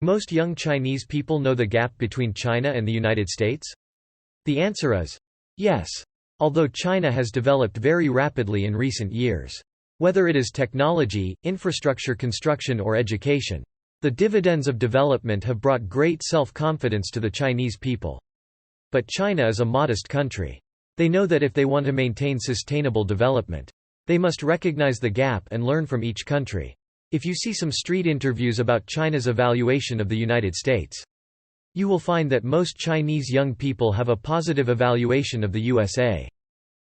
Most young Chinese people know the gap between China and the United States? The answer is yes, although China has developed very rapidly in recent years. Whether it is technology, infrastructure construction or education, the dividends of development have brought great self-confidence to the Chinese people. But China is a modest country. They know that if they want to maintain sustainable development, they must recognize the gap and learn from each country. If you see some street interviews about China's evaluation of the United States, you will find that most Chinese young people have a positive evaluation of the USA.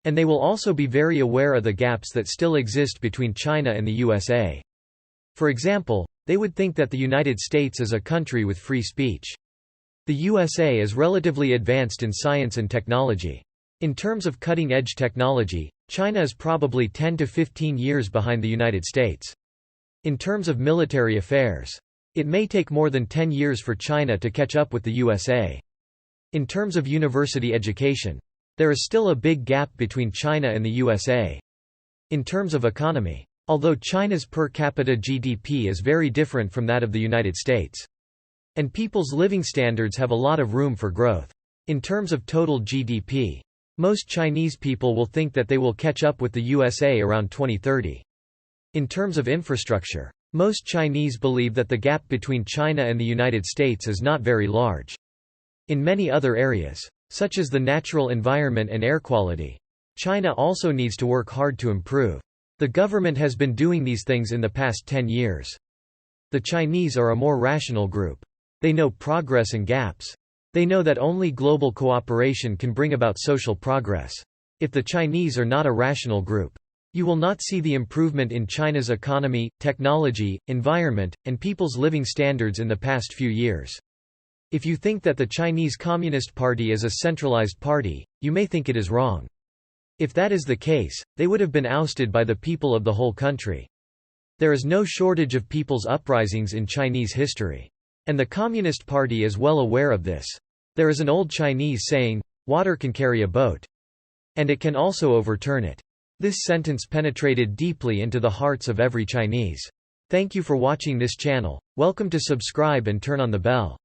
And they will also be very aware of the gaps that still exist between China and the USA. For example, they would think that the United States is a country with free speech. The USA is relatively advanced in science and technology. In terms of cutting-edge technology, China is probably 10 to 15 years behind the United States. In terms of military affairs, it may take more than 10 years for China to catch up with the USA. In terms of university education, there is still a big gap between China and the USA. In terms of economy, although China's per capita GDP is very different from that of the United States, and people's living standards have a lot of room for growth. In terms of total GDP, most Chinese people will think that they will catch up with the USA around 2030. In terms of infrastructure, most Chinese believe that the gap between China and the United States is not very large. In many other areas, such as the natural environment and air quality, China also needs to work hard to improve. The government has been doing these things in the past 10 years. The Chinese are a more rational group. They know progress and gaps. They know that only global cooperation can bring about social progress. If the Chinese are not a rational group, you will not see the improvement in China's economy, technology, environment, and people's living standards in the past few years. If you think that the Chinese Communist Party is a centralized party, you may think it is wrong. If that is the case, they would have been ousted by the people of the whole country. There is no shortage of people's uprisings in Chinese history. And the Communist Party is well aware of this. There is an old Chinese saying, "Water can carry a boat. And it can also overturn it." This sentence penetrated deeply into the hearts of every Chinese. Thank you for watching this channel. Welcome to subscribe and turn on the bell.